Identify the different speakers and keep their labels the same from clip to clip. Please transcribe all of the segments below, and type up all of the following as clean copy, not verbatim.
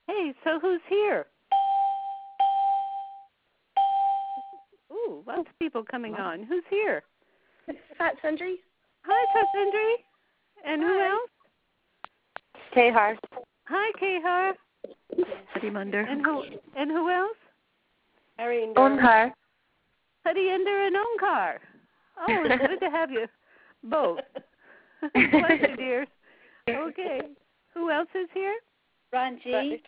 Speaker 1: Hey, so who's here? Ooh, lots of people coming on. Who's here?
Speaker 2: Fat Sundry.
Speaker 1: Hi, Tatsindri. And who else?
Speaker 3: Tehar.
Speaker 1: Hi, Kehar.
Speaker 3: Harimander.
Speaker 1: And who else?
Speaker 3: Onkar.
Speaker 1: Harinder and Onkar. Oh, it's good to have you both. Bless you, dears. Okay. Who else is here?
Speaker 2: Ranjit.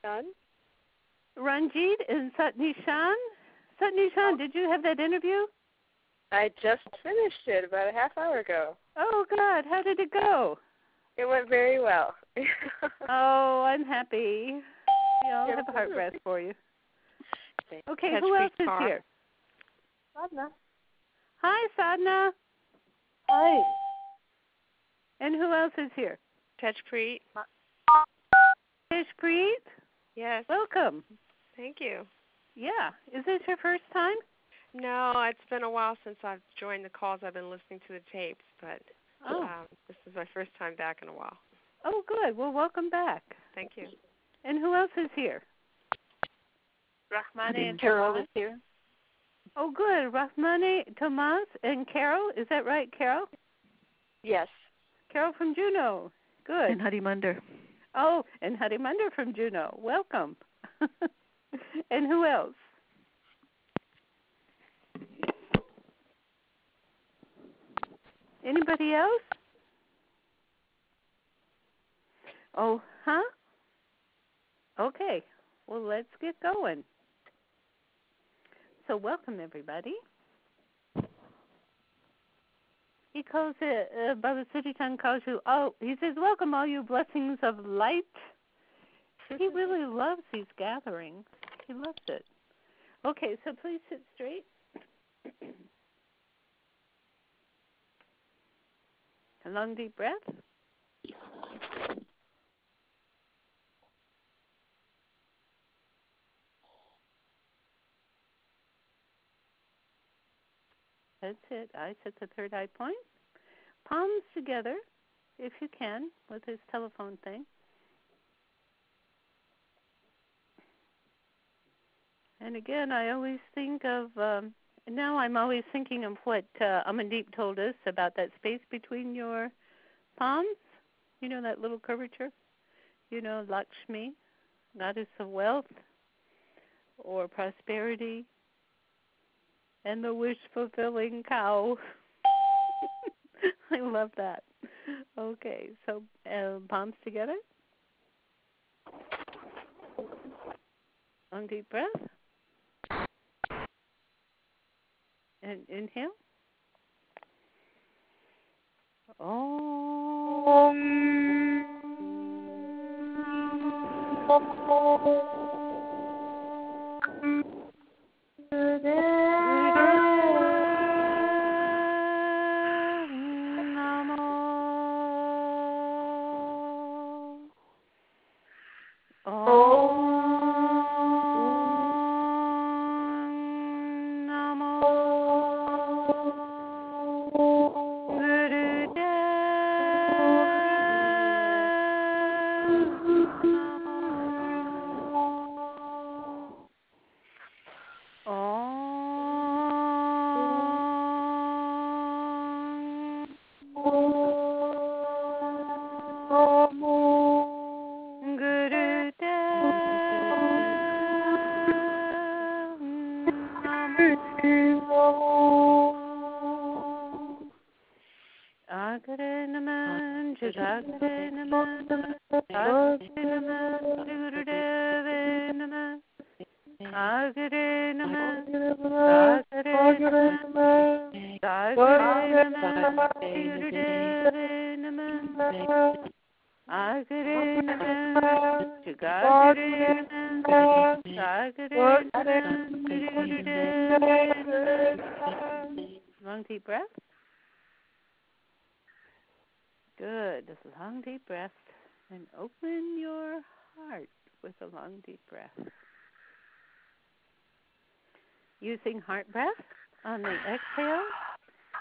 Speaker 1: Ranjit and Satnishan. Satnishan, did you have that interview?
Speaker 4: I just finished it about a half hour ago.
Speaker 1: Oh, God. How did it go?
Speaker 4: It went very well.
Speaker 1: Oh, I'm happy. I'll have a heart breath for you. Okay, who else is here?
Speaker 4: Sadna.
Speaker 1: Hi, Sadna.
Speaker 4: Hi.
Speaker 1: And who else is here?
Speaker 5: Tejpreet.
Speaker 1: Tejpreet?
Speaker 5: Yes.
Speaker 1: Welcome.
Speaker 5: Thank you.
Speaker 1: Yeah. Is this your first time?
Speaker 5: No, it's been a while since I've joined the calls. I've been listening to the tapes, but this is my first time back in a while.
Speaker 1: Oh, good. Well, welcome back.
Speaker 5: Thank you.
Speaker 1: And who else is here?
Speaker 4: Rahmane and
Speaker 3: Carol is here.
Speaker 1: Oh, good. Rahmane, Tomas, and Carol. Is that right, Carol?
Speaker 4: Yes.
Speaker 1: Carol from Juneau. Good.
Speaker 3: And Harimander.
Speaker 1: Oh, and Harimander from Juneau. Welcome. And who else? Anybody else? Oh, huh? Okay. Well, let's get going. So welcome, everybody. He calls it, Baba Siri Chand calls you, he says, welcome all you blessings of light. He really loves these gatherings. He loves it. Okay, so please sit straight. A long, deep breath. That's it. Eyes at the third eye point. Palms together, if you can, with this telephone thing. And again, I always think of, now I'm always thinking of what Amandeep told us about that space between your palms. You know, that little curvature? You know, Lakshmi, goddess of wealth or prosperity, and the wish-fulfilling cow. I love that. Okay, so palms together. Long, deep breath. And inhale. Long deep breath. Good. Just a long deep breath. And open your heart with a long deep breath. Using heart breath on the exhale,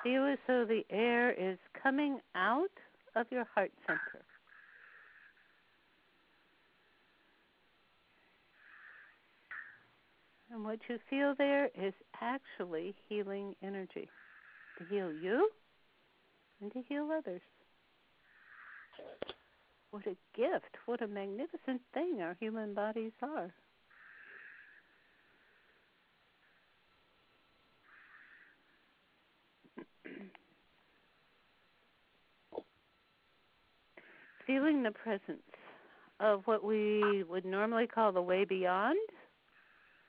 Speaker 1: feel as though the air is coming out of your heart center. And what you feel there is actually healing energy to heal you and to heal others. What a gift, what a magnificent thing our human bodies are. Feeling the presence of what we would normally call the way beyond,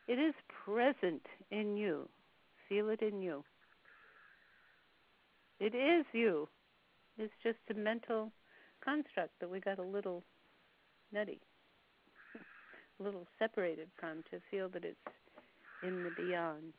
Speaker 1: it is present in you. Feel it in you. It is you. It's just a mental construct that we got a little nutty, a little separated from to feel that it's in the beyond.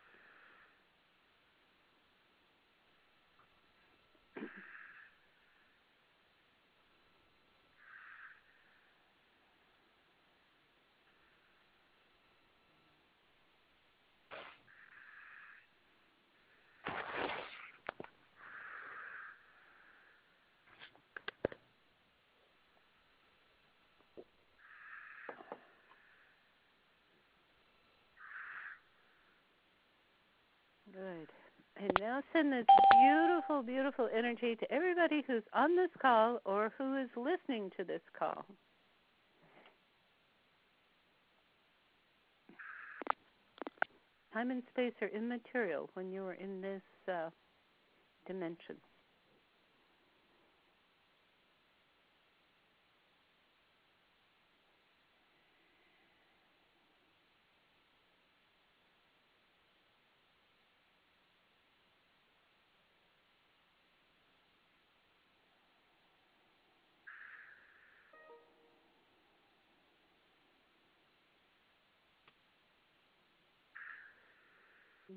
Speaker 1: Good. And now send this beautiful, beautiful energy to everybody who's on this call or who is listening to this call. Time and space are immaterial when you are in this dimension.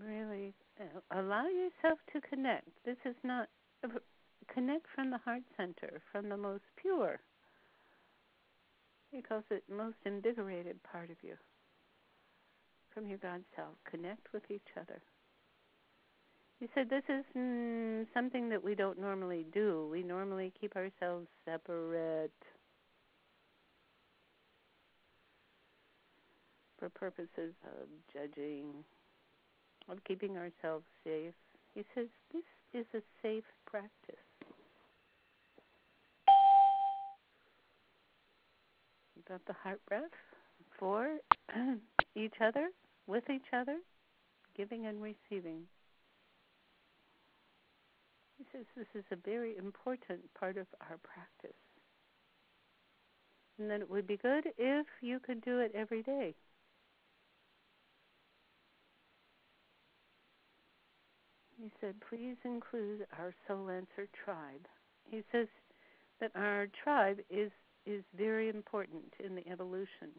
Speaker 1: Really allow yourself to connect. This is not connect from the heart center, from the most pure. He calls it most invigorated part of you. From your God self, connect with each other. He said this is something that we don't normally do. We normally keep ourselves separate for purposes of judging, of keeping ourselves safe. He says this is a safe practice. About the heart breath for each other, with each other, giving and receiving. He says this is a very important part of our practice. And that it would be good if you could do it every day. He said, please include our Soul Answer tribe. He says that our tribe is very important in the evolution.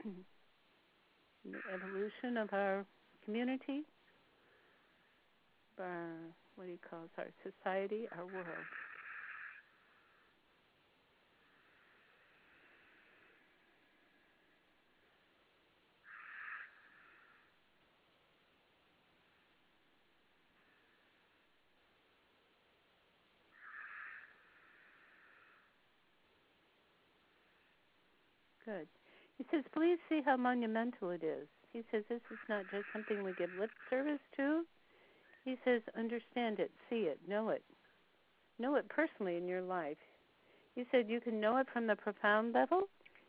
Speaker 1: In the evolution of our community, our, what he calls our society, our world. Good. He says, please see how monumental it is. He says, this is not just something we give lip service to. He says, understand it, see it, know it. Know it personally in your life. He said, you can know it from the profound level,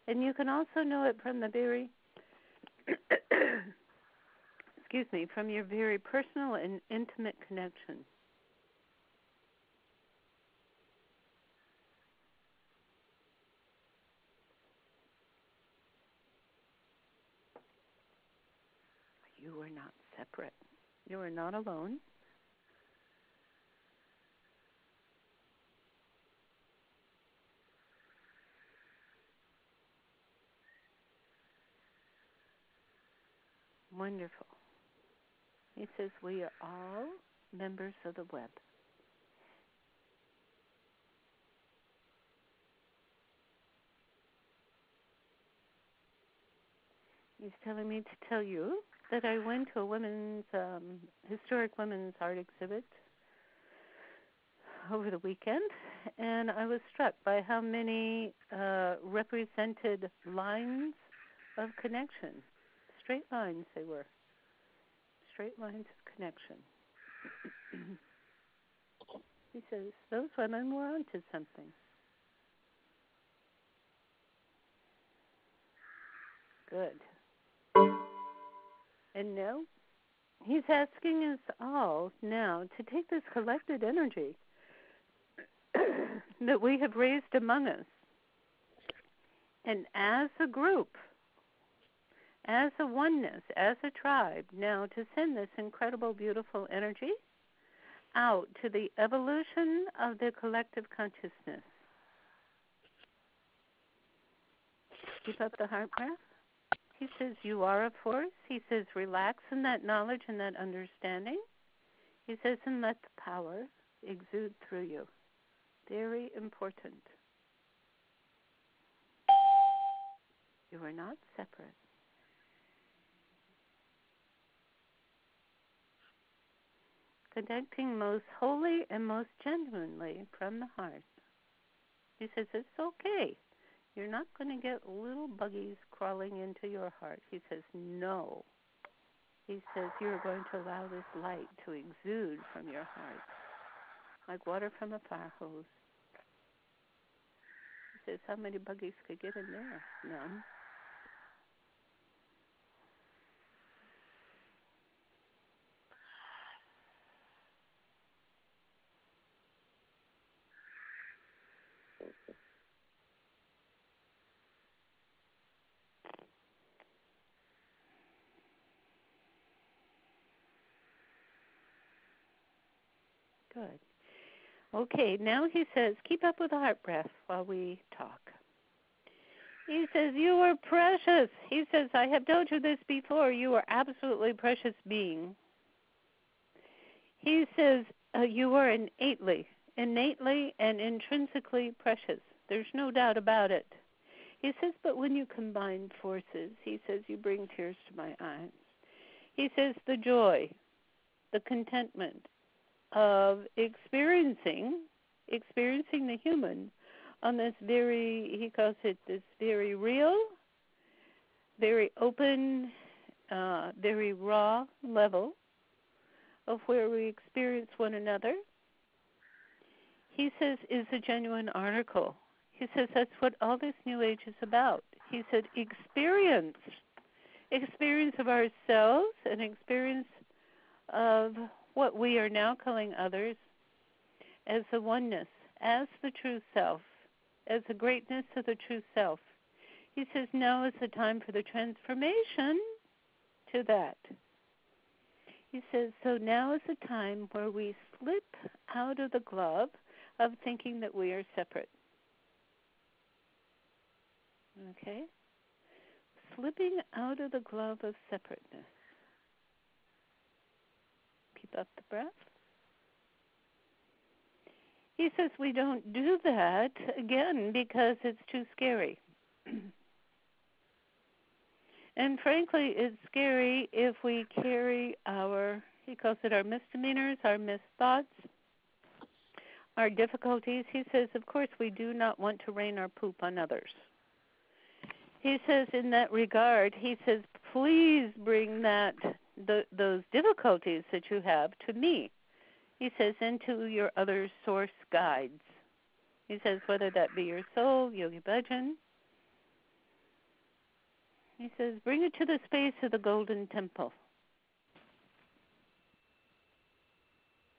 Speaker 1: and you can also know it from the very, from your very personal and intimate connection. You are not separate. You are not alone. Wonderful. He says we are all members of the web. He's telling me to tell you that I went to a women's, historic women's art exhibit over the weekend, and I was struck by how many represented lines of connection. Straight lines they were. straight lines of connection. He says, those women were onto something. Good. And now, he's asking us all now to take this collected energy that we have raised among us, and as a group, as a oneness, as a tribe, now to send this incredible, beautiful energy out to the evolution of the collective consciousness. Keep up the heart breath. He says, you are a force. He says, relax in that knowledge and that understanding. He says, and let the power exude through you. Very important. You are not separate. Connecting most wholly and most genuinely from the heart. He says, it's okay. You're not going to get little buggies crawling into your heart. He says, no. He says, you're going to allow this light to exude from your heart, like water from a fire hose. He says, how many buggies could get in there? None. Good. Okay, now he says, keep up with the heart breath while we talk. He says, you are precious. He says, I have told you this before. You are absolutely precious being. He says, you are innately and intrinsically precious. There's no doubt about it. He says, but when you combine forces, he says, you bring tears to my eyes. He says, the joy, the contentment of experiencing the human on this very, he calls it this very real, very open, very raw level of where we experience one another, he says, is a genuine article. He says that's what all this New Age is about. He said experience of ourselves and experience of what we are now calling others as the oneness, as the true self, as the greatness of the true self. He says now is the time for the transformation to that. He says, so now is the time where we slip out of the glove of thinking that we are separate. Okay? Slipping out of the glove of separateness. Keep up the breath. He says we don't do that, again, because it's too scary. And frankly, it's scary if we carry our, he calls it our misdemeanors, our misthoughts, our difficulties. He says, of course, we do not want to rain our poop on others. He says in that regard, he says, please bring those difficulties that you have to me. He says, into your other source guides. He says, whether that be your soul, Yogi Bhajan. He says, bring it to the space of the Golden Temple.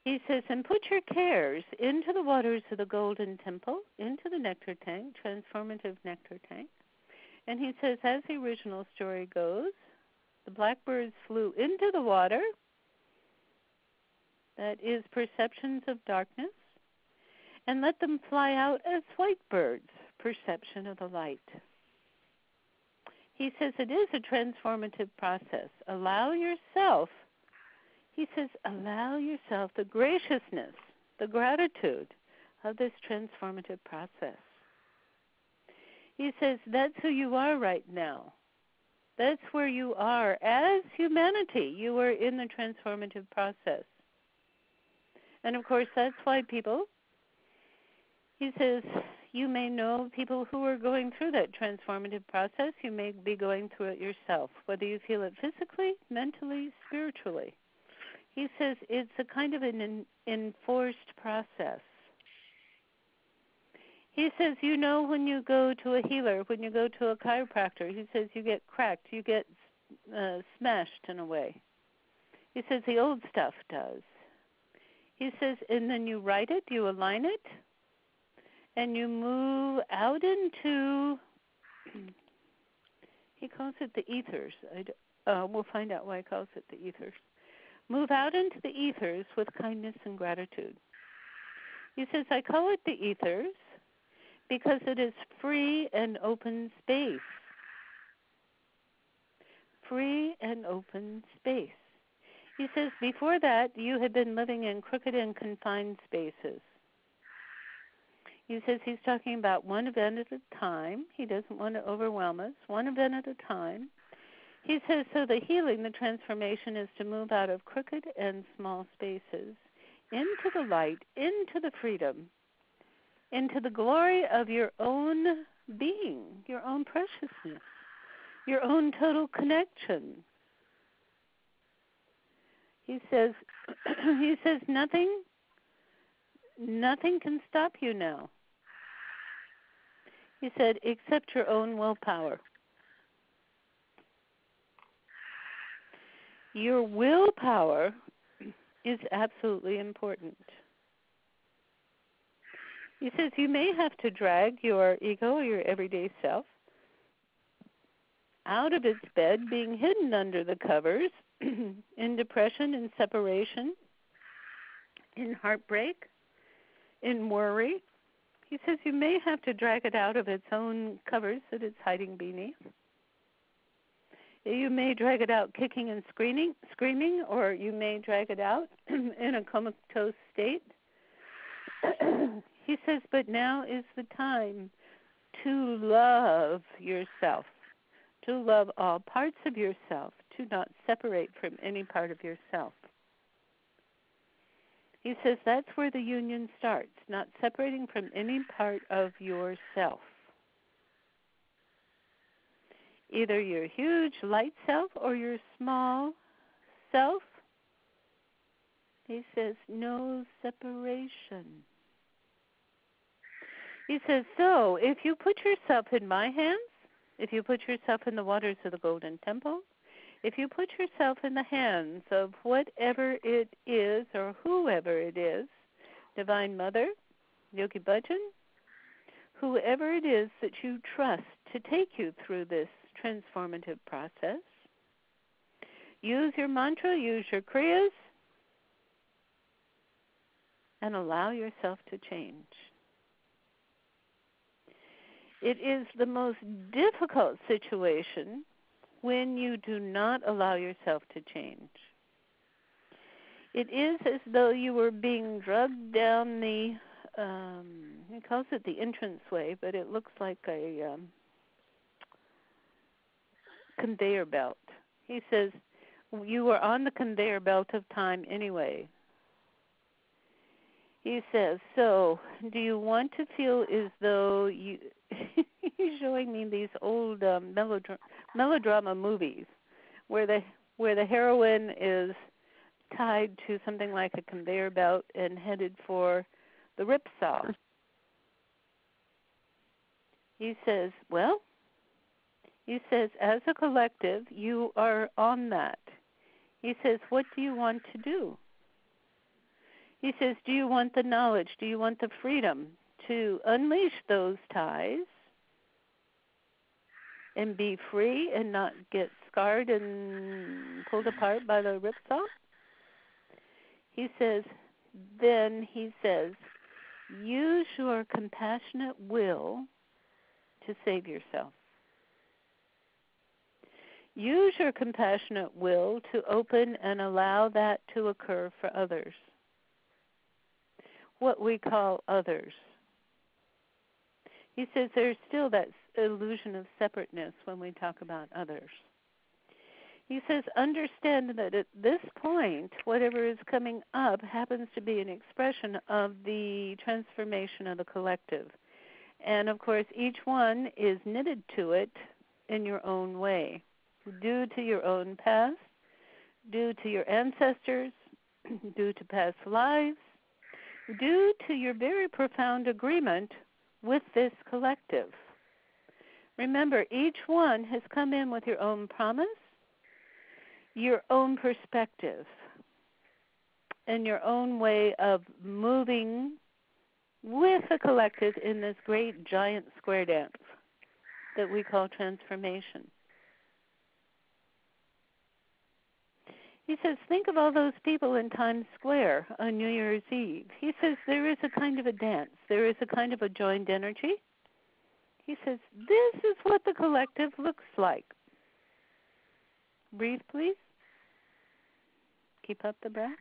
Speaker 1: He says, and put your cares into the waters of the Golden Temple, into the nectar tank, transformative nectar tank. And he says, as the original story goes, the blackbirds flew into the water. That is perceptions of darkness. And let them fly out as white birds, perception of the light. He says it is a transformative process. Allow yourself, he says, allow yourself the graciousness, the gratitude of this transformative process. He says that's who you are right now. That's where you are as humanity. You are in the transformative process. And, of course, that's why people, he says, you may know people who are going through that transformative process. You may be going through it yourself, whether you feel it physically, mentally, spiritually. He says it's a kind of an enforced process. He says, you know, when you go to a healer, when you go to a chiropractor, he says you get cracked, you get smashed in a way. He says the old stuff does. He says, and then you write it, you align it, and you move out into, he calls it the ethers. We'll find out why he calls it the ethers. Move out into the ethers with kindness and gratitude. He says, I call it the ethers because it is free and open space. Free and open space. He says, before that, you had been living in crooked and confined spaces. He says he's talking about one event at a time. He doesn't want to overwhelm us. One event at a time. He says, so the healing, the transformation is to move out of crooked and small spaces into the light, into the freedom, into the glory of your own being, your own preciousness, your own total connection. He says nothing can stop you now. He said, except your own willpower. Your willpower is absolutely important. He says you may have to drag your ego or your everyday self out of its bed, being hidden under the covers, in depression, in separation, in heartbreak, in worry. He says you may have to drag it out of its own covers that it's hiding beneath. You may drag it out kicking and screaming, or you may drag it out in a comatose state. He says, but now is the time to love yourself, to love all parts of yourself, to not separate from any part of yourself. He says that's where the union starts, not separating from any part of yourself. Either your huge light self or your small self. He says no separation. He says, so if you put yourself in my hands, if you put yourself in the waters of the Golden Temple, if you put yourself in the hands of whatever it is or whoever it is, Divine Mother, Yogi Bhajan, whoever it is that you trust to take you through this transformative process, use your mantra, use your kriyas, and allow yourself to change. It is the most difficult situation when you do not allow yourself to change. It is as though you were being drugged down the, he calls it the entranceway, but it looks like a conveyor belt. He says you were on the conveyor belt of time anyway. He says, so do you want to feel as though you, he's showing me these old melodrama movies where the heroine is tied to something like a conveyor belt and headed for the ripsaw. He says, well, he says, as a collective, you are on that. He says, what do you want to do? He says, do you want the knowledge? Do you want the freedom to unleash those ties and be free and not get scarred and pulled apart by the ripsaw? He says, then he says, use your compassionate will to save yourself. Use your compassionate will to open and allow that to occur for others. What we call others. He says there's still that illusion of separateness when we talk about others. He says, understand that at this point, whatever is coming up happens to be an expression of the transformation of the collective. And, of course, each one is knitted to it in your own way, due to your own past, due to your ancestors, due to past lives, due to your very profound agreement with this collective. Remember, each one has come in with your own promise, your own perspective, and your own way of moving with the collective in this great giant square dance that we call transformation. He says, think of all those people in Times Square on New Year's Eve. He says, there is a kind of a dance. There is a kind of a joined energy. He says, this is what the collective looks like. Breathe, please. Keep up the breath.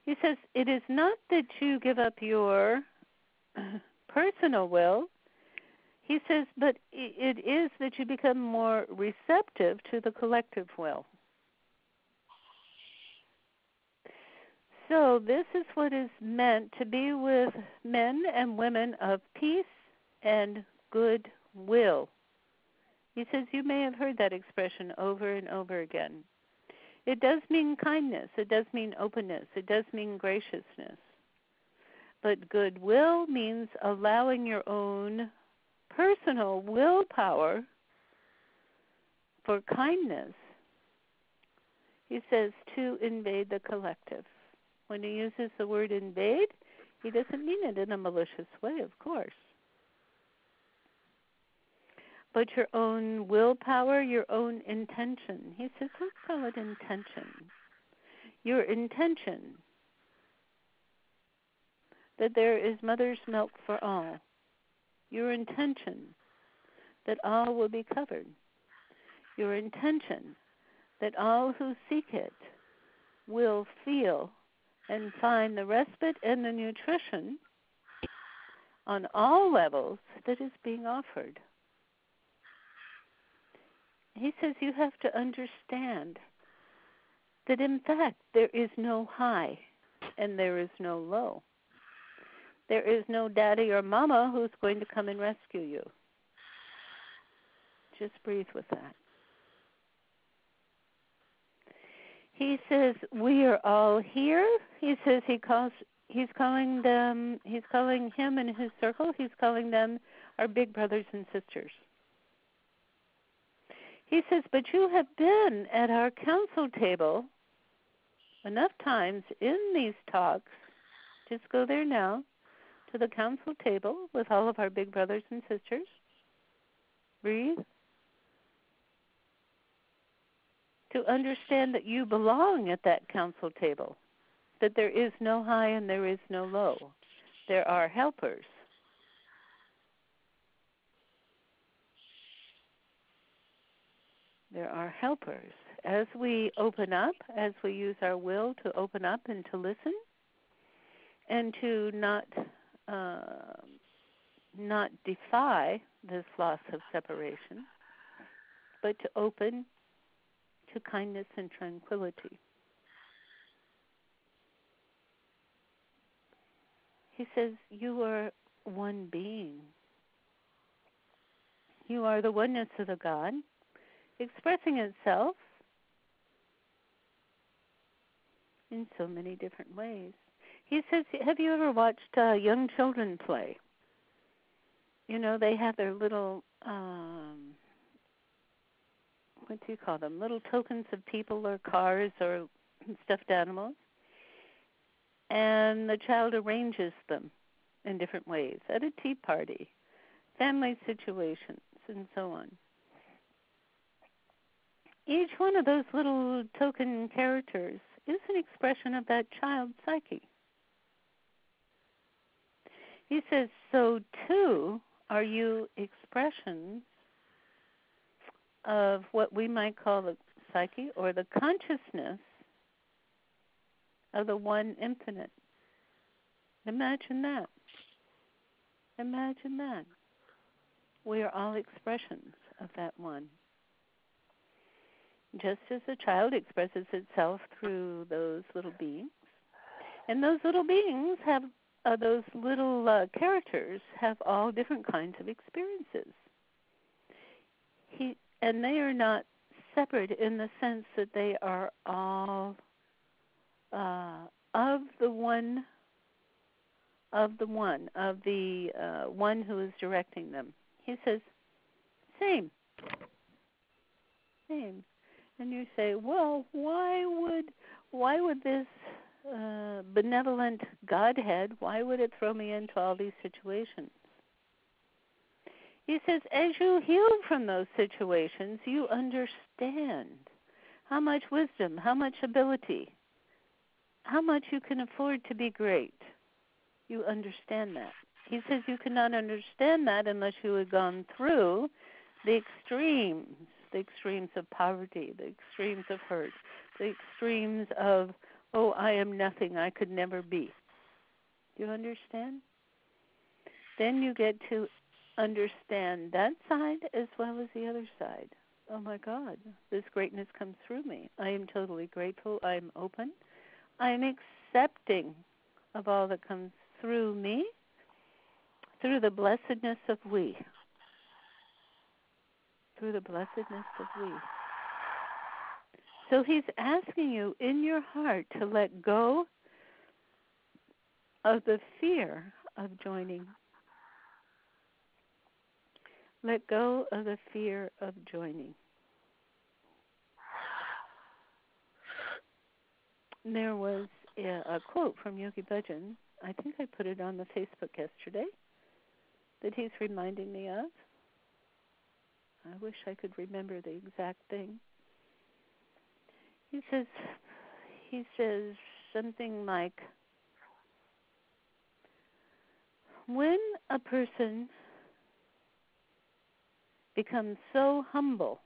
Speaker 1: He says, it is not that you give up your personal will. He says, but it is that you become more receptive to the collective will. So this is what is meant to be with men and women of peace and goodwill. He says, you may have heard that expression over and over again. It does mean kindness. It does mean openness. It does mean graciousness. But goodwill means allowing your own personal willpower for kindness, he says, to invade the collective. When he uses the word invade, he doesn't mean it in a malicious way, of course. But your own willpower, your own intention. He says, let's call it intention. Your intention that there is mother's milk for all. Your intention that all will be covered. Your intention that all who seek it will feel and find the respite and the nutrition on all levels that is being offered. He says you have to understand that in fact there is no high and there is no low. There is no daddy or mama who's going to come and rescue you. Just breathe with that. He says we are all here. He says he's calling him and his circle, he's calling them our big brothers and sisters. He says, but you have been at our council table enough times in these talks. Just go there now to the council table with all of our big brothers and sisters. Breathe. To understand that you belong at that council table, that there is no high and there is no low. There are helpers. There are helpers. As we open up, as we use our will to open up and to listen, and to not defy this loss of separation, but to open to kindness and tranquility. He says, you are one being. You are the oneness of the God, expressing itself in so many different ways. He says, have you ever watched young children play? You know, they have their little, what do you call them, little tokens of people or cars or stuffed animals. And the child arranges them in different ways at a tea party, family situations, and so on. Each one of those little token characters is an expression of that child's psyche. He says, so too are you expressions of what we might call the psyche or the consciousness of the one infinite. Imagine that. Imagine that. We are all expressions of that one. Just as a child expresses itself through those little beings. And those little beings have, those little characters have all different kinds of experiences. And they are not separate in the sense that they are all of the one who is directing them. He says, same. And you say, well, why would this benevolent Godhead, why would it throw me into all these situations? He says, as you heal from those situations, you understand how much wisdom, how much ability, how much you can afford to be great. You understand that. He says you cannot understand that unless you have gone through the extremes of poverty, the extremes of hurt, the extremes of, oh, I am nothing, I could never be. Do you understand? Then you get to understand that side as well as the other side. Oh my God, this greatness comes through me. I am totally grateful. I am open. I am accepting of all that comes through me, through the blessedness of we. Through the blessedness of we. So he's asking you in your heart to let go of the fear of joining. Let go of the fear of joining. There was a quote from Yogi Bhajan. I think I put it on the Facebook yesterday that he's reminding me of. I wish I could remember the exact thing. He says something like, when a person becomes so humble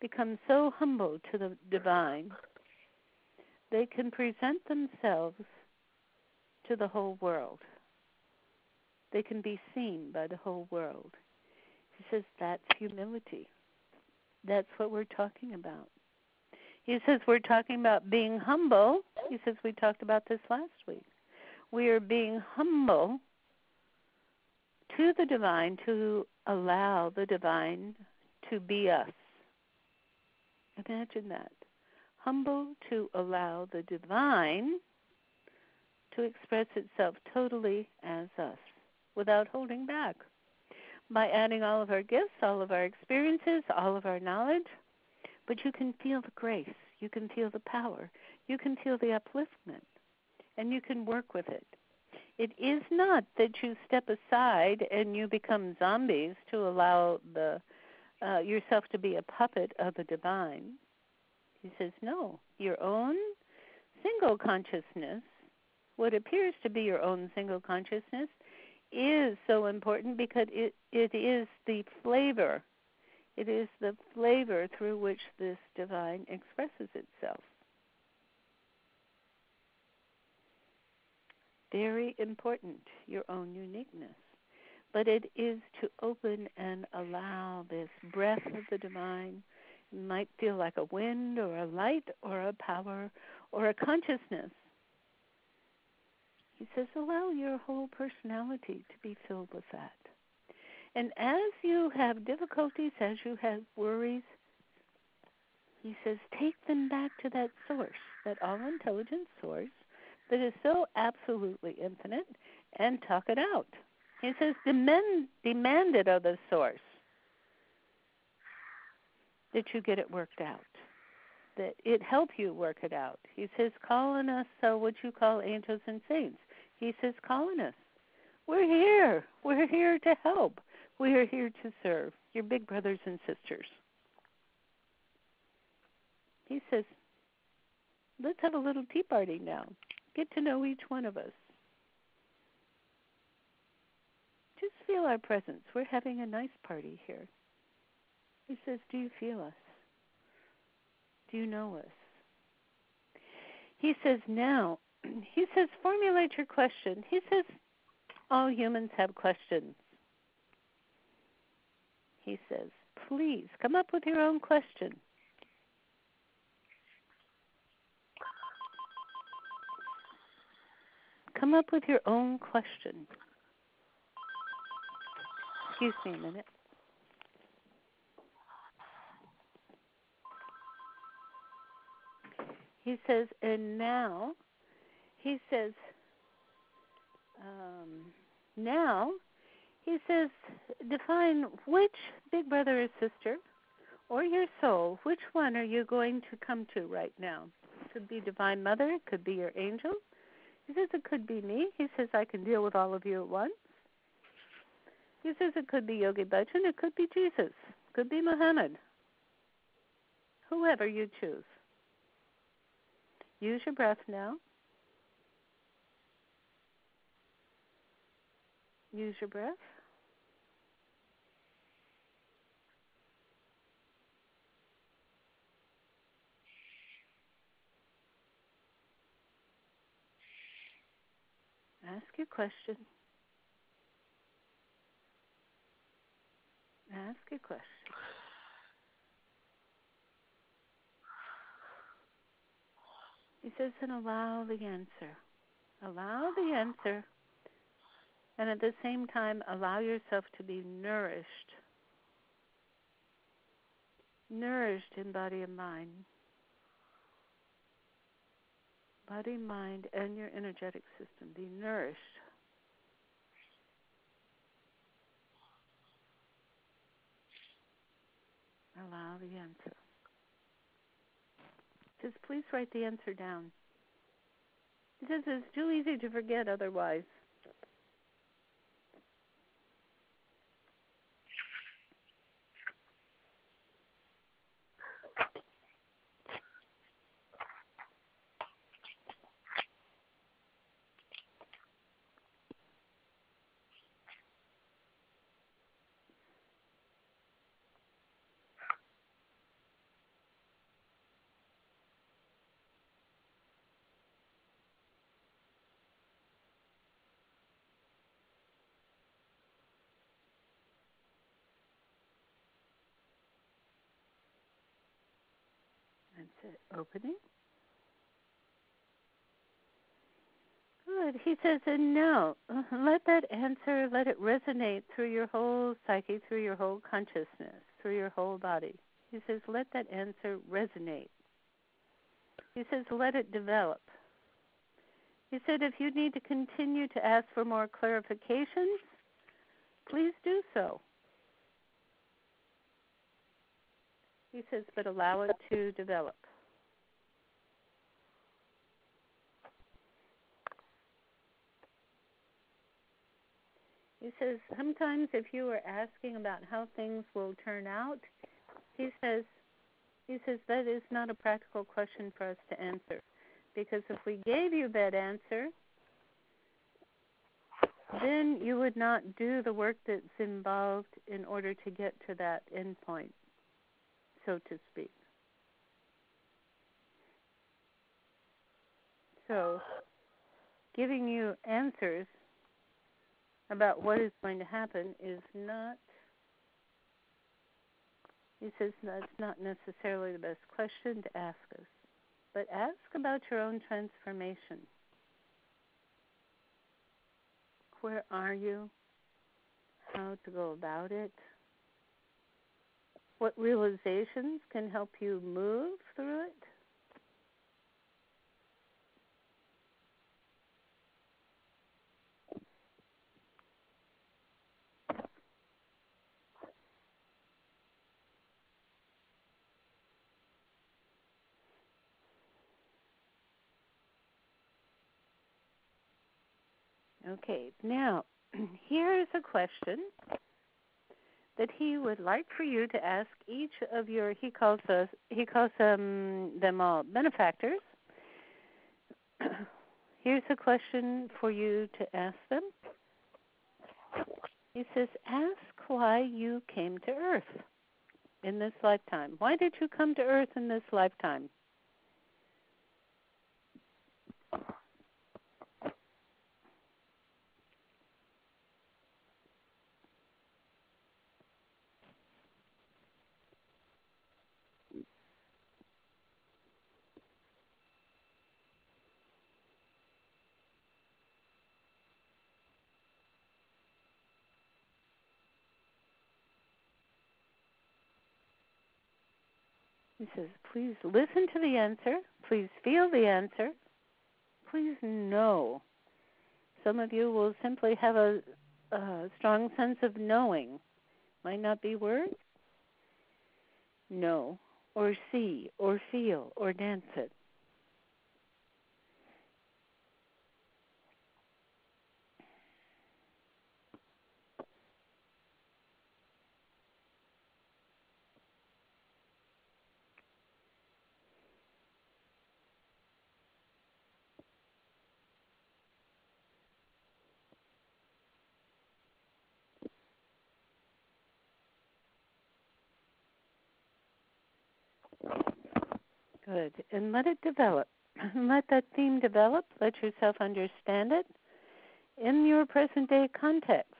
Speaker 1: to the divine, they can present themselves to the whole world. They can be seen by the whole world. He says that's humility. That's what we're talking about. He says we're talking about being humble. He says we talked about this last week. We are being humble to the divine to allow the divine to be us. Imagine that. Humble to allow the divine to express itself totally as us without holding back. By adding all of our gifts, all of our experiences, all of our knowledge, but you can feel the grace, you can feel the power, you can feel the upliftment, and you can work with it. It is not that you step aside and you become zombies to allow yourself to be a puppet of the divine. He says, no, your own single consciousness, what appears to be your own single consciousness, is so important because it is the flavor. It is the flavor through which this divine expresses itself. Very important, your own uniqueness. But it is to open and allow this breath of the divine. It might feel like a wind or a light or a power or a consciousness. He says, allow your whole personality to be filled with that. And as you have difficulties, as you have worries, he says, take them back to that source, that all-intelligent source that is so absolutely infinite, and talk it out. He says, demand it of the source that you get it worked out, that it help you work it out. He says, call on us, what you call angels and saints. He says, call on us. We're here. We're here to help. We are here to serve your big brothers and sisters. He says, let's have a little tea party now. Get to know each one of us. Just feel our presence. We're having a nice party here. He says, do you feel us? Do you know us? He says, now, formulate your question. He says, all humans have questions. He says, please, come up with your own question. Come up with your own question. Excuse me a minute. He says, and now, he says, now, he says, define which big brother or sister or your soul, which one are you going to come to right now? It could be Divine Mother, it could be your angel. He says it could be me. He says I can deal with all of you at once. He says it could be Yogi Bhajan, it could be Jesus, it could be Muhammad, whoever you choose. Use your breath now. Use your breath. Ask your question. Ask your question. He says, and allow the answer. Allow the answer. And at the same time, allow yourself to be nourished. Nourished in body and mind. Body, mind, and your energetic system. Be nourished. Allow the answer. Just please write the answer down. He says it's too easy to forget otherwise. That's it. Opening. Good. He says, and now, let that answer, let it resonate through your whole psyche, through your whole consciousness, through your whole body. He says, let that answer resonate. He says, let it develop. He said, if you need to continue to ask for more clarifications, please do so. He says, but allow it to develop. He says, sometimes if you are asking about how things will turn out, he says that is not a practical question for us to answer. Because if we gave you that answer, then you would not do the work that's involved in order to get to that end point, so to speak. So, giving you answers about what is going to happen is not, he says that's not necessarily the best question to ask us. But ask about your own transformation. Where are you? How to go about it? What realizations can help you move through it? Okay, now, here is a question that he would like for you to ask each of your, he calls them all benefactors. Here's a question for you to ask them. He says, ask why you came to Earth in this lifetime. Why did you come to Earth in this lifetime? He says, please listen to the answer. Please feel the answer. Please know. Some of you will simply have a strong sense of knowing. Might not be words. Know, or see, or feel, or dance it. Good. And let it develop. Let that theme develop. Let yourself understand it in your present day context.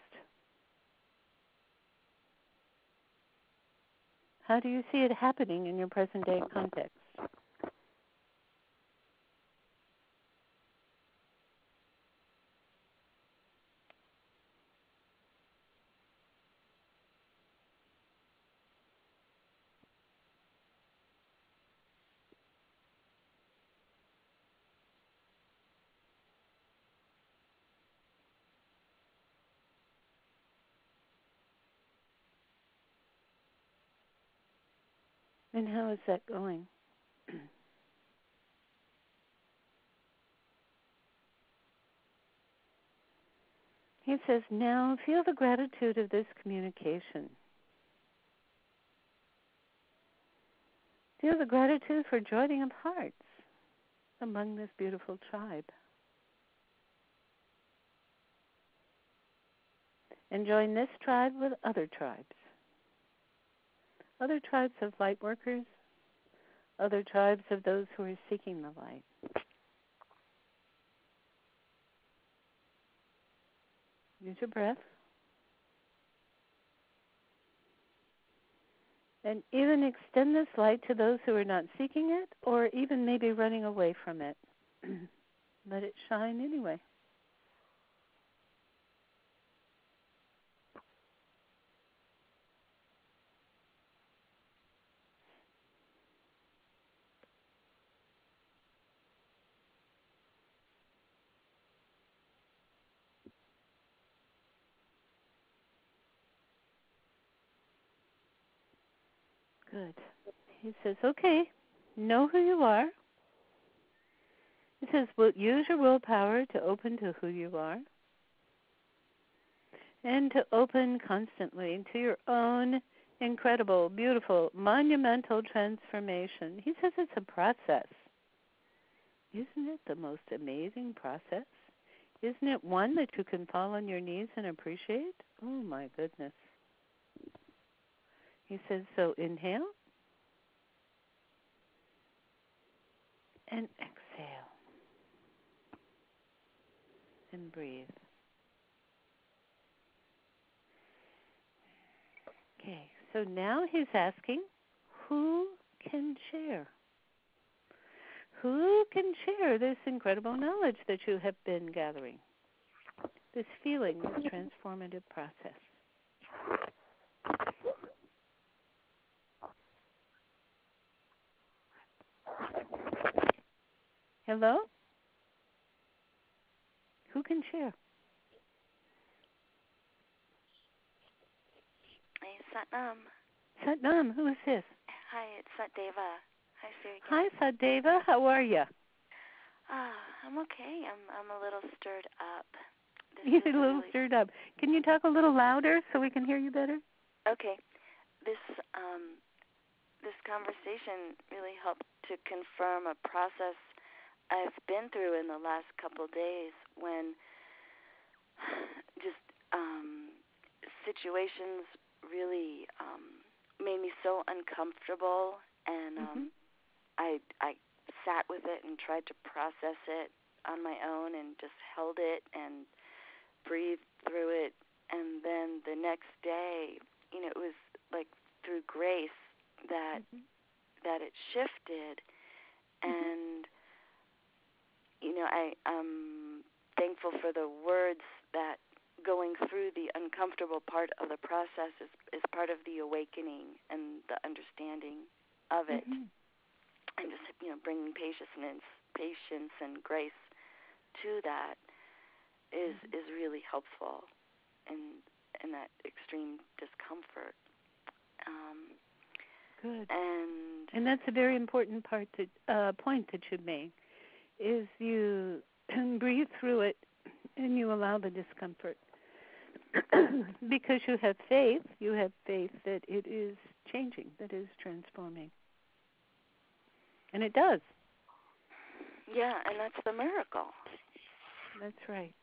Speaker 1: How do you see it happening in your present day context? And how is that going? He says, now feel the gratitude of this communication. Feel the gratitude for joining of hearts among this beautiful tribe. And join this tribe with other tribes. Other tribes of light workers, other tribes of those who are seeking the light. Use your breath. And even extend this light to those who are not seeking it or even maybe running away from it. Let it shine anyway. Good. He says, okay, know who you are. He says, well, use your willpower to open to who you are and to open constantly to your own incredible, beautiful, monumental transformation. He says it's a process. Isn't it the most amazing process? Isn't it one that you can fall on your knees and appreciate? Oh, my goodness. He says, so inhale and exhale and breathe. Okay, so now he's asking, who can share? Who can share this incredible knowledge that you have been gathering? This feeling, this transformative process. Hello? Who can share?
Speaker 3: Hey, Satnam.
Speaker 1: Satnam, who is this?
Speaker 3: Hi, it's Satdeva. Hi, Siri.
Speaker 1: Hi, Satdeva. How are you?
Speaker 3: I'm okay. I'm a little stirred up.
Speaker 1: You're a little stirred up. Can you talk a little louder so we can hear you better?
Speaker 3: Okay. This conversation really helped to confirm a process I've been through in the last couple days when just situations really made me so uncomfortable, and I sat with it and tried to process it on my own and just held it and breathed through it. And then the next day, it was like through grace that it shifted. And, I'm thankful for the words that going through the uncomfortable part of the process is part of the awakening and the understanding. of it,
Speaker 1: mm-hmm.
Speaker 3: and just bringing patience and grace to that is really helpful in that extreme discomfort.
Speaker 1: Good.
Speaker 3: And
Speaker 1: that's a very important point that you make, is you breathe through it and you allow the discomfort. Because you have faith that it is changing, that it is transforming. And it does.
Speaker 3: Yeah, and that's the miracle.
Speaker 1: That's right.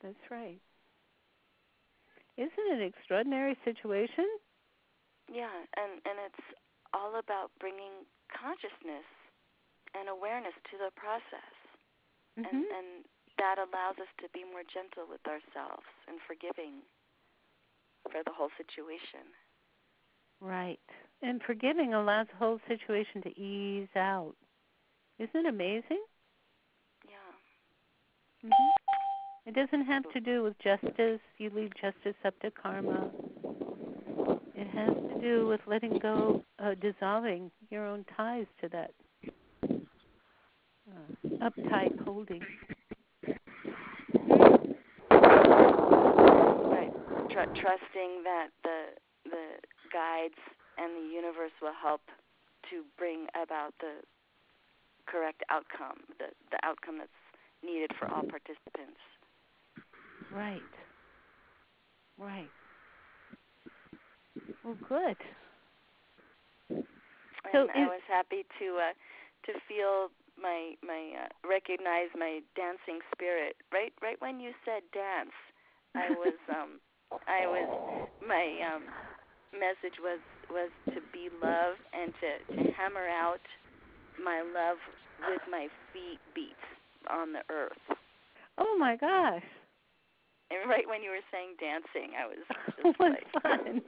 Speaker 1: That's right. Isn't it an extraordinary situation?
Speaker 3: Yeah, and it's all about bringing consciousness and awareness to the process.
Speaker 1: Mm-hmm.
Speaker 3: And that allows us to be more gentle with ourselves and forgiving for the whole situation.
Speaker 1: Right. And forgiving allows the whole situation to ease out. Isn't it amazing?
Speaker 3: Yeah.
Speaker 1: Mm-hmm. It doesn't have to do with justice. You leave justice up to karma. It has to do with letting go, dissolving your own ties to that uptight holding.
Speaker 3: Right. Trusting that the guides and the universe will help to bring about the correct outcome, the outcome that's needed for all participants.
Speaker 1: Right. Right. Well, good.
Speaker 3: And I was happy to feel my recognize my dancing spirit. Right when you said dance, I was my message was to be love and to hammer out my love with my feet beats on the earth.
Speaker 1: Oh my gosh.
Speaker 3: And right when you were saying dancing, I was
Speaker 1: What
Speaker 3: just like
Speaker 1: fun.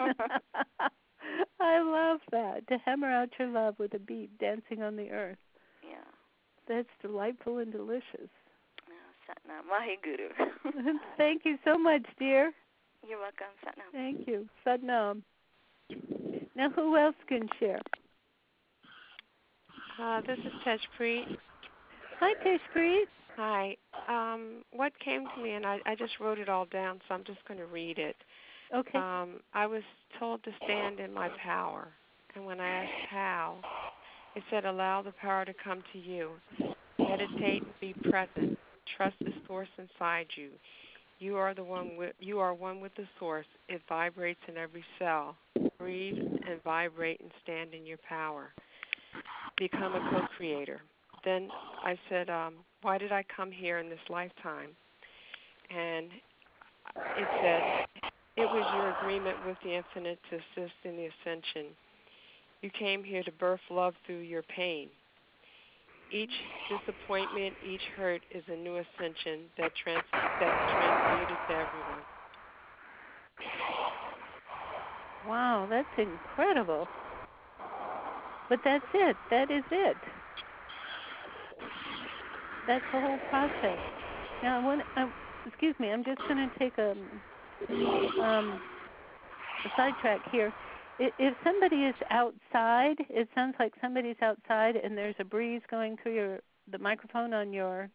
Speaker 1: I love that. To hammer out your love with a beat dancing on the earth.
Speaker 3: Yeah.
Speaker 1: That's delightful and delicious.
Speaker 3: Satnam. Waheguru.
Speaker 1: Thank you so much, dear.
Speaker 3: You're welcome, Satnam.
Speaker 1: Thank you. Satnam. Now, who else can share?
Speaker 5: This is Tejpreet.
Speaker 1: Hi, Tejpreet.
Speaker 5: Hi. What came to me, and I just wrote it all down, so I'm just going to read it.
Speaker 1: Okay.
Speaker 5: I was told to stand in my power, and when I asked how, it said allow the power to come to you. Meditate and be present. Trust the source inside you. You are one with the source. It vibrates in every cell. Breathe and vibrate and stand in your power. Become a co-creator. Then I said, why did I come here in this lifetime? And it said, it was your agreement with the infinite to assist in the ascension. You came here to birth love through your pain. Each disappointment, each hurt is a new ascension that transmuted to everyone.
Speaker 1: Wow, that's incredible. But that's it. That is it. That's the whole process. Now, excuse me, I'm just going to take a sidetrack here. If somebody is outside, it sounds like somebody's outside and there's a breeze going through the microphone on your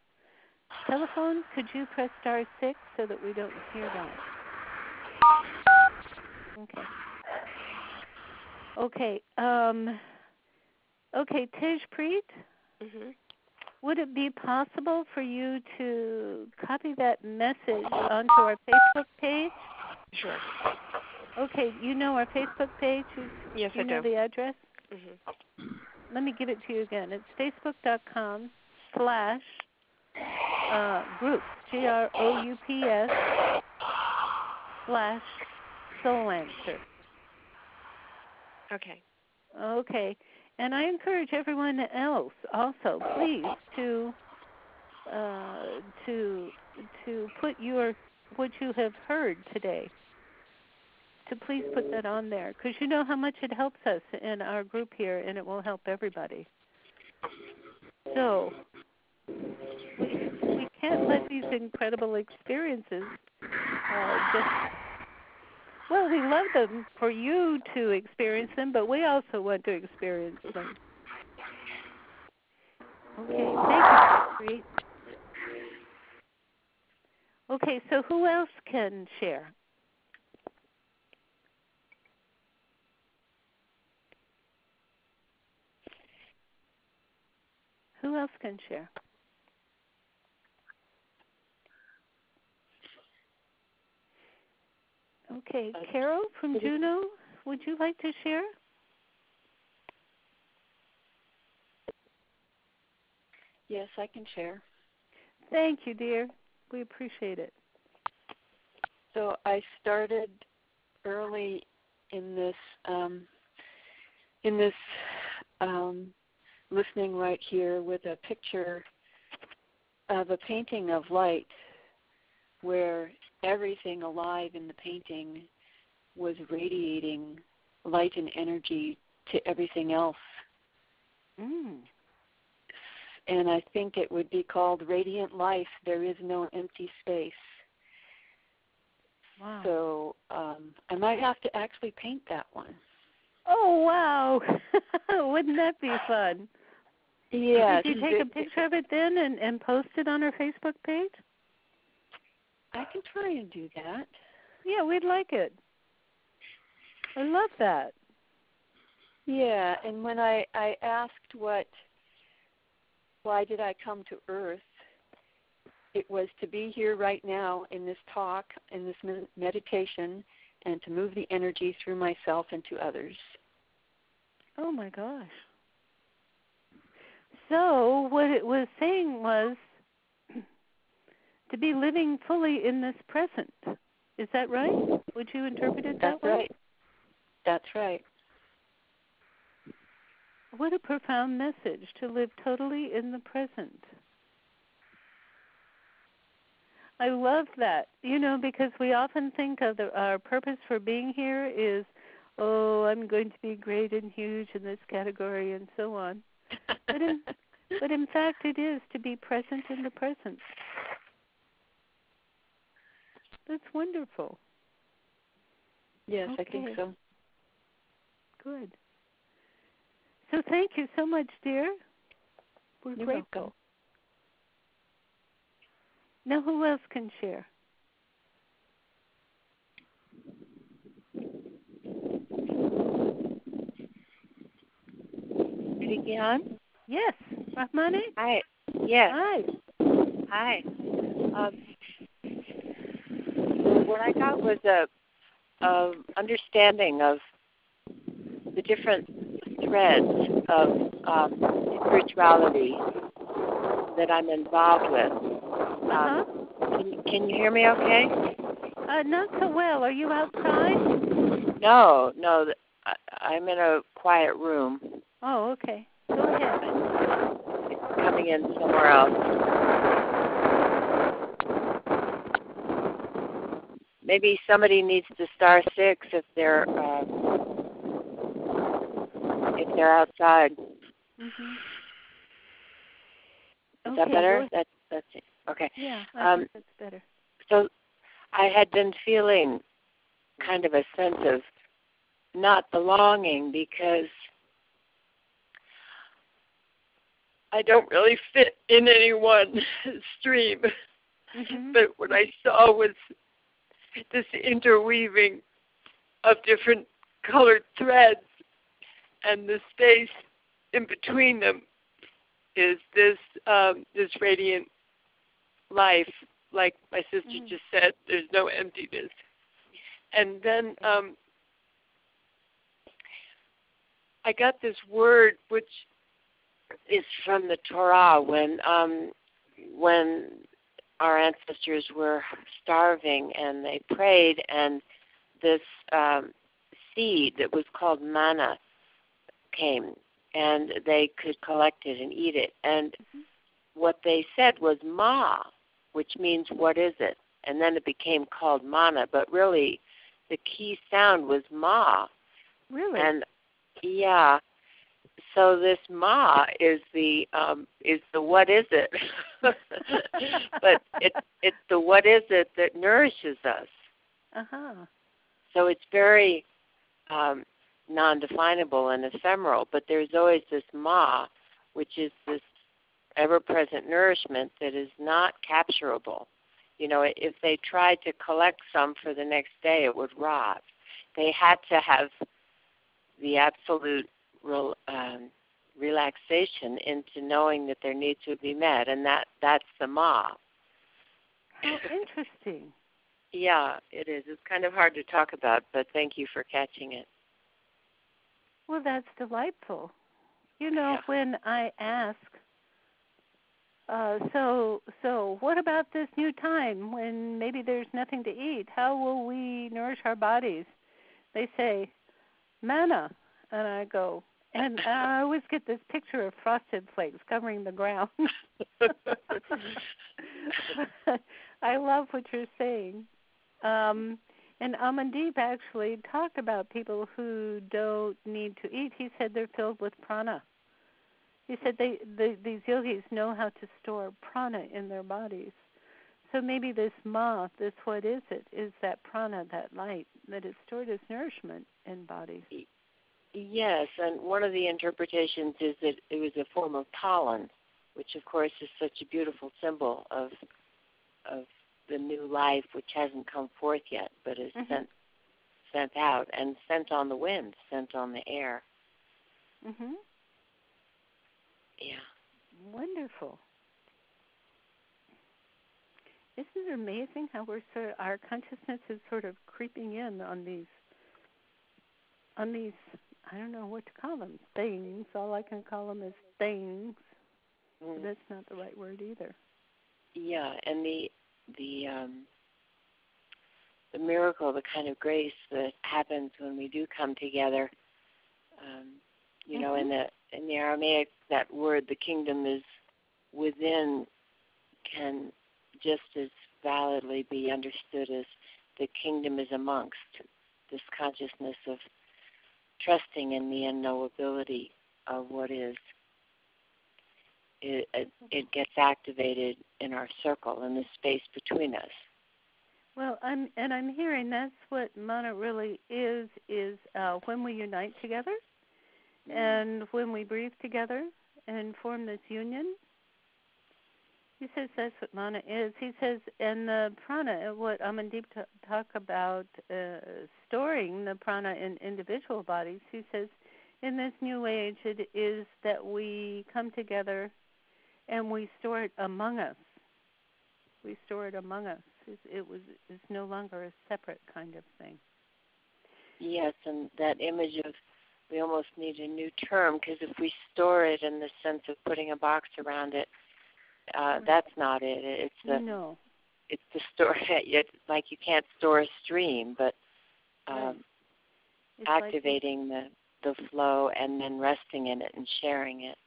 Speaker 1: telephone. Could you press *6 so that we don't hear that? Okay. Okay, Tejpreet?
Speaker 5: Mm-hmm.
Speaker 1: Would it be possible for you to copy that message onto our Facebook page?
Speaker 5: Sure.
Speaker 1: Okay, you know our Facebook page?
Speaker 5: Yes, I do.
Speaker 1: You know the address?
Speaker 5: Mm-hmm.
Speaker 1: Let me give it to you again. It's facebook.com/groups, GROUPS, /SoulAnswer.
Speaker 5: Okay.
Speaker 1: Okay. And I encourage everyone else also, please, to put what you have heard today, to please put that on there, because you know how much it helps us in our group here, and it will help everybody. So we can't let these incredible experiences just Well, we love them for you to experience them, but we also want to experience them. Okay, thank you, Siri. Okay, so who else can share? Who else can share? Okay, Carol from Juneau, would you like to share?
Speaker 6: Yes, I can share.
Speaker 1: Thank you, dear. We appreciate it.
Speaker 6: So I started early in this listening right here with a picture of a painting of light where everything alive in the painting was radiating light and energy to everything else.
Speaker 1: Mm.
Speaker 6: And I think it would be called Radiant Life. There is no empty space.
Speaker 1: Wow.
Speaker 6: So I might have to actually paint that one.
Speaker 1: Oh, wow. Wouldn't that be fun?
Speaker 6: Yeah.
Speaker 1: Did you take a picture of it then and post it on our Facebook page?
Speaker 6: I can try and do that.
Speaker 1: Yeah, we'd like it. I love that.
Speaker 6: Yeah, and when I asked why did I come to Earth, it was to be here right now in this talk, in this meditation, and to move the energy through myself and to others.
Speaker 1: Oh, my gosh. So what it was saying was to be living fully in this present. Is that right? Would you interpret it that way?
Speaker 6: That's right. That's right.
Speaker 1: What a profound message, to live totally in the present. I love that, because we often think of our purpose for being here is, oh, I'm going to be great and huge in this category and so on. But in fact, it is to be present in the present. That's wonderful.
Speaker 6: Yes,
Speaker 1: Okay.
Speaker 6: I think so.
Speaker 1: Good. So thank you so much, dear. We're
Speaker 6: You're
Speaker 1: grateful.
Speaker 6: welcome.
Speaker 1: Now, who else can share?
Speaker 7: Siri Gian?
Speaker 1: Yes, Rahmani?
Speaker 7: Hi. Yes.
Speaker 1: Hi.
Speaker 7: Hi. What I got was a understanding of the different threads of spirituality that I'm involved with. Can you hear me okay?
Speaker 1: Not so well. Are you outside?
Speaker 7: No. I'm in a quiet room.
Speaker 1: Oh, okay. Go ahead.
Speaker 7: It's coming in somewhere else. Maybe somebody needs to star 6 if they're outside.
Speaker 1: Mm-hmm.
Speaker 7: Is that better? That's it. Okay.
Speaker 1: Yeah, I think that's better.
Speaker 7: So I had been feeling kind of a sense of not belonging because I don't really fit in any one stream.
Speaker 1: Mm-hmm.
Speaker 7: But what I saw was this interweaving of different colored threads, and the space in between them is this radiant life. Like my sister just said, there's no emptiness. And then I got this word, which is from the Torah, when our ancestors were starving and they prayed, and this seed that was called manna came, and they could collect it and eat it. And what they said was ma, which means what is it? And then it became called manna, but really the key sound was ma.
Speaker 1: Really?
Speaker 7: And yeah, so this ma is the what is it? But it's the what is it that nourishes us.
Speaker 1: Uh-huh.
Speaker 7: So it's very non-definable and ephemeral, but there's always this ma, which is this ever-present nourishment that is not capturable. You know, if they tried to collect some for the next day, it would rot. They had to have the absolute relaxation into knowing that their needs would be met, and that's the ma.
Speaker 1: How interesting.
Speaker 7: Yeah, it is. It's kind of hard to talk about, but thank you for catching it.
Speaker 1: Well, that's delightful. You know, when I ask, so what about this new time when maybe there's nothing to eat? How will we nourish our bodies? They say, manna. And I go, and I always get this picture of frosted flakes covering the ground. I love what you're saying. And Amandeep actually talked about people who don't need to eat. He said they're filled with prana. He said these yogis know how to store prana in their bodies. So maybe this ma, what is it, is that prana, that light, that is stored as nourishment in bodies.
Speaker 7: Yes, and one of the interpretations is that it was a form of pollen, which of course is such a beautiful symbol of the new life which hasn't come forth yet, but is sent out and sent on the wind, sent on the air.
Speaker 1: Mhm.
Speaker 7: Yeah.
Speaker 1: Wonderful. Isn't it amazing how our consciousness is sort of creeping in on these I don't know what to call them, things. All I can call them is things. But that's not the right word either.
Speaker 7: Yeah, and the miracle, the kind of grace that happens when we do come together. You know, in the Aramaic, that word, the kingdom is within, can just as validly be understood as the kingdom is amongst. This consciousness of trusting in the unknowability of what is. It gets activated in our circle, in the space between us.
Speaker 1: Well, I'm hearing that's what mana really is when we unite together and when we breathe together and form this union. He says that's what mana is. He says, and the prana, what Amandeep talk about storing the prana in individual bodies, he says in this new age it is that we come together and we store it among us. We store it among us. It's no longer a separate kind of thing.
Speaker 7: Yes, and that image of we almost need a new term, because if we store it in the sense of putting a box around it, that's not it. It's the store. It's like you can't store a stream, but activating the flow and then resting in it and sharing it.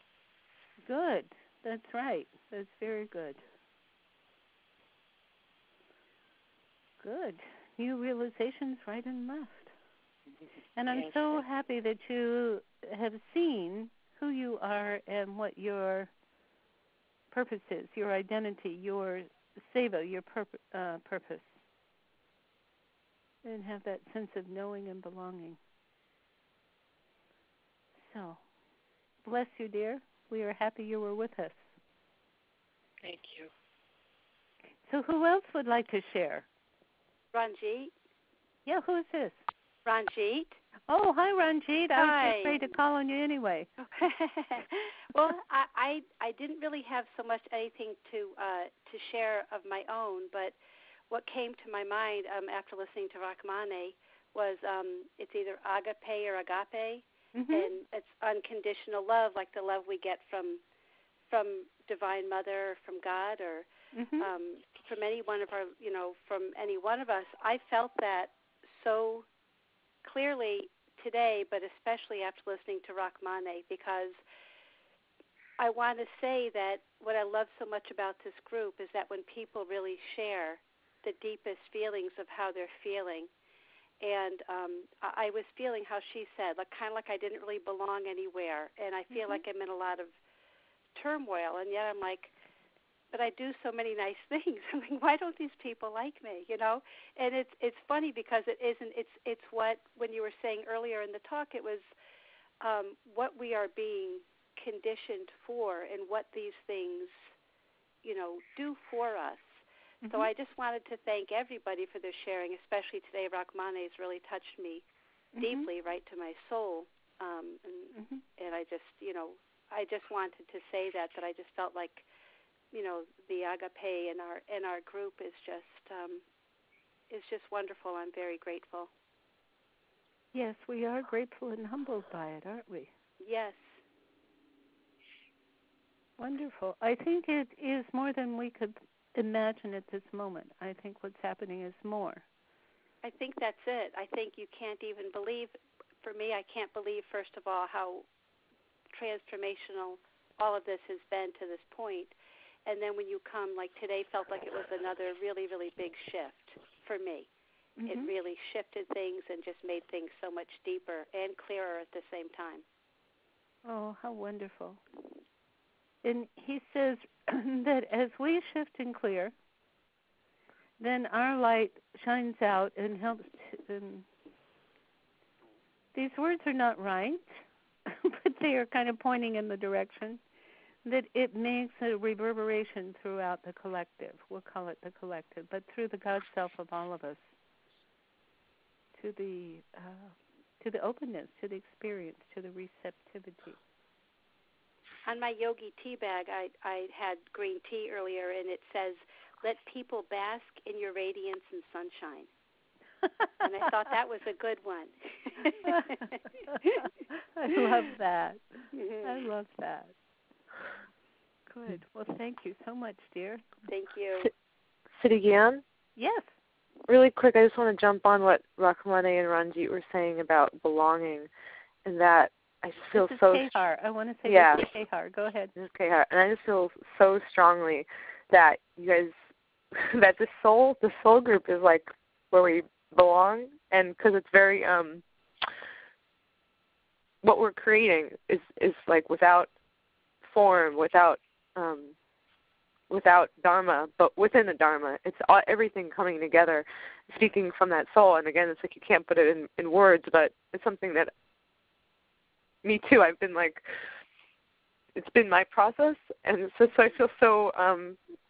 Speaker 1: Good. That's right. That's very good. Good. New realizations right and left. And I'm so happy that you have seen who you are and what your purpose is, your identity, your seva, your purpose. And have that sense of knowing and belonging. So, bless you, dear. We are happy you were with us.
Speaker 7: Thank you.
Speaker 1: So who else would like to share?
Speaker 2: Ranjit.
Speaker 1: Yeah, who is this?
Speaker 2: Ranjit.
Speaker 1: Oh, hi, Ranjit. I was
Speaker 2: Hi.
Speaker 1: afraid to call on you anyway.
Speaker 2: Well, I didn't really have so much anything to share of my own, but what came to my mind after listening to Rachmane was it's either agape or agape, and it's unconditional love, like the love we get from Divine Mother, from God, or from any one of our, from any one of us. I felt that so clearly today, but especially after listening to Rachmane, because I want to say that what I love so much about this group is that when people really share the deepest feelings of how they're feeling, and I was feeling how she said, kind of like I didn't really belong anywhere, and I feel like I'm in a lot of turmoil, and yet I'm like, but I do so many nice things. I'm like, why don't these people like me? You know, and it's funny because it isn't. It's what when you were saying earlier in the talk, it was what we are being conditioned for and what these things, you know, do for us. Mm-hmm. So I just wanted to thank everybody for their sharing, especially today. Rahmane has really touched me deeply, right to my soul, and I just, you know, I just wanted to say that I just felt like, you know, the agape in our group is just wonderful. I'm very grateful.
Speaker 1: Yes, we are grateful and humbled by it, aren't we?
Speaker 2: Yes.
Speaker 1: Wonderful. I think it is more than we could imagine at this moment. I think what's happening is more.
Speaker 2: I think that's it. I think you can't even believe, for me, I can't believe, first of all, how transformational all of this has been to this point. And then when you come, like today felt like it was another really, really big shift for me. Mm-hmm. It really shifted things and just made things so much deeper and clearer at the same time.
Speaker 1: Oh, how wonderful. And he says that as we shift and clear, then our light shines out and helps these words are not right, but they are kind of pointing in the direction that it makes a reverberation throughout the collective. We'll call it the collective, but through the God self of all of us, to the openness, to the experience, to the receptivity.
Speaker 2: On my yogi tea bag, I had green tea earlier, and it says, "Let people bask in your radiance and sunshine." And I thought that was a good one.
Speaker 1: I love that.
Speaker 2: Mm-hmm.
Speaker 1: I love that. Good. Well, thank you so much, dear.
Speaker 2: Thank you.
Speaker 4: Siri Gian?
Speaker 1: Yes.
Speaker 4: Really quick, I just want to jump on what Rahmane and Ranjit were saying about belonging, and that I just feel
Speaker 1: this is
Speaker 4: so...
Speaker 1: Kehar. I want to say
Speaker 4: yeah.
Speaker 1: This is Kehar. Go ahead.
Speaker 4: This is Kehar. And I just feel so strongly that you guys, that the soul group is like where we belong, and because it's very, what we're creating is like without form, without Dharma, but within the Dharma. It's everything coming together, speaking from that soul. And again, it's like you can't put it in words, but it's something that, me too, I've been like, it's been my process, and so I feel so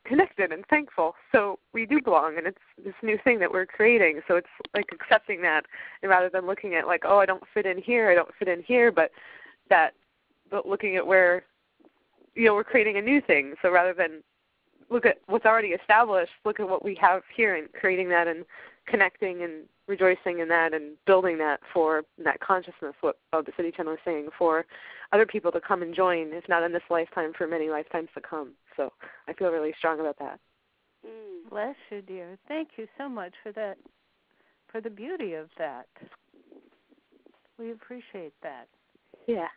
Speaker 4: connected and thankful. So we do belong, and it's this new thing that we're creating. So it's like accepting that, and rather than looking at like, oh, I don't fit in here, but looking at where, you know, we're creating a new thing. So rather than look at what's already established, look at what we have here and creating that and connecting and rejoicing in that and building that for that consciousness, what Baba Siri Chand was saying, for other people to come and join, if not in this lifetime, for many lifetimes to come. So I feel really strong about that.
Speaker 1: Bless you, dear. Thank you so much for that, for the beauty of that. We appreciate that.
Speaker 4: Yeah.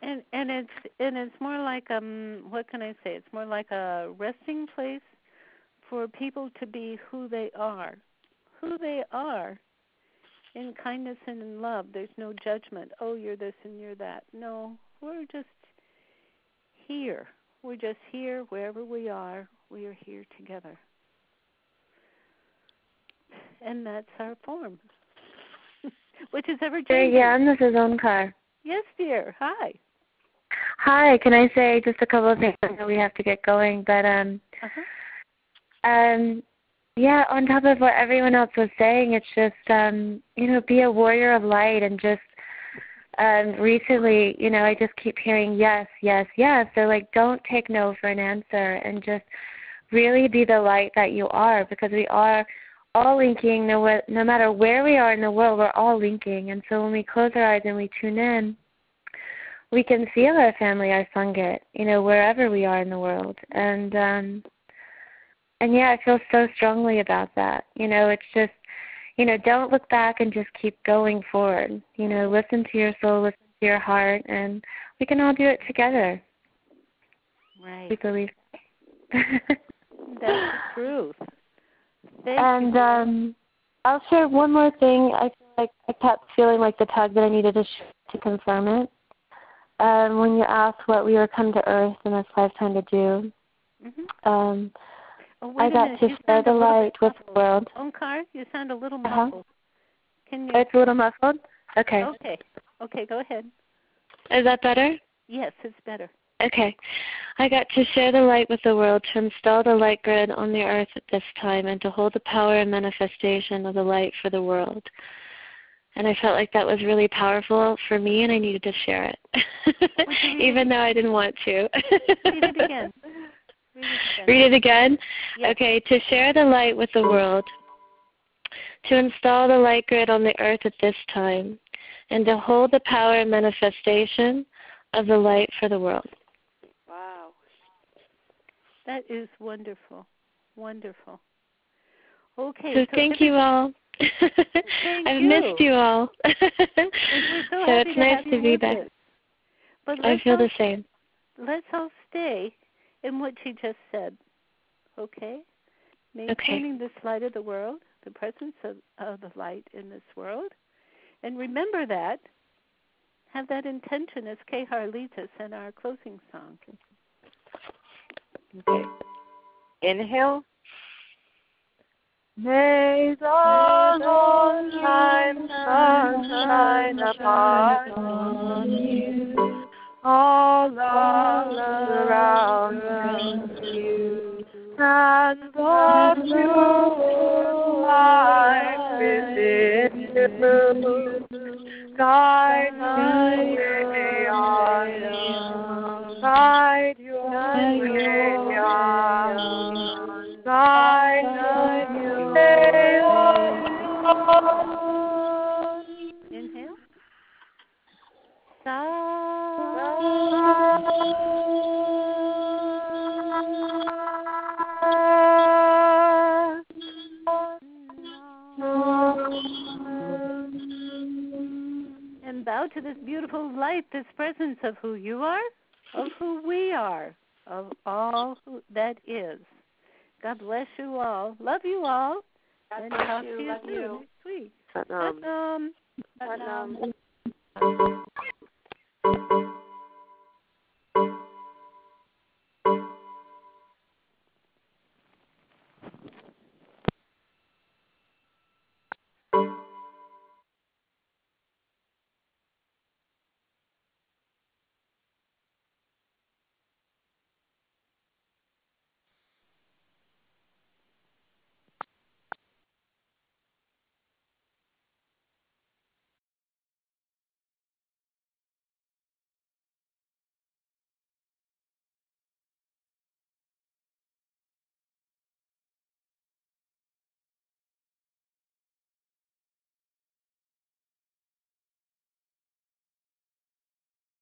Speaker 1: And it's more like what can I say? It's more like a resting place for people to be who they are in kindness and in love. There's no judgment. Oh, you're this and you're that. No, we're just here. We're just here wherever we are. We are here together, and that's our form, which is ever changing.
Speaker 8: Yeah, this is Onkar.
Speaker 1: Yes, dear. Hi.
Speaker 8: Hi, can I say just a couple of things? I know we have to get going, but yeah, on top of what everyone else was saying, it's just be a warrior of light, and just recently, I just keep hearing yes, yes, yes. So like, don't take no for an answer, and just really be the light that you are, because we are all linking. No matter where we are in the world, we're all linking. And so when we close our eyes and we tune in, we can feel our family, our Sangha, wherever we are in the world. And yeah, I feel so strongly about that. It's just, don't look back and just keep going forward. Listen to your soul, listen to your heart, and we can all do it together.
Speaker 1: Right.
Speaker 8: We believe.
Speaker 1: That's the truth.
Speaker 8: And I'll share one more thing. I feel like I kept feeling like the tug that I needed to confirm it. When you asked what we were come to Earth in this lifetime to do, I got to share the light with the world.
Speaker 1: Omkar, you sound a little muffled. Can you?
Speaker 8: It's a little muffled? Okay.
Speaker 1: Okay, go ahead.
Speaker 8: Is that better?
Speaker 1: Yes, it's better.
Speaker 8: Okay. I got to share the light with the world, to install the light grid on the earth at this time, and to hold the power and manifestation of the light for the world. And I felt like that was really powerful for me, and I needed to share it, even though I didn't want to.
Speaker 1: Read it again.
Speaker 8: Read it again?
Speaker 1: Yes.
Speaker 8: Okay, to share the light with the world, to install the light grid on the earth at this time, and to hold the power and manifestation of the light for the world.
Speaker 2: Wow.
Speaker 1: That is wonderful. Wonderful. Okay.
Speaker 8: So thank you all. I've missed you all.
Speaker 1: So
Speaker 8: it's nice to be back. I feel the same.
Speaker 1: Let's all stay in what she just said. Okay? Maintaining this light of the world, the presence of the light in this world. And remember that. Have that intention as Kehar leads us in our closing song.
Speaker 4: Okay. Inhale. May the Lord shine upon you, all around you, and the pure light within you, guide your way on, guide your way on, guide your way on.
Speaker 1: Inhale. And bow to this beautiful light, this presence of who you are, of who we are, of all that is. God bless you all. Love you all. And talk to you soon next week.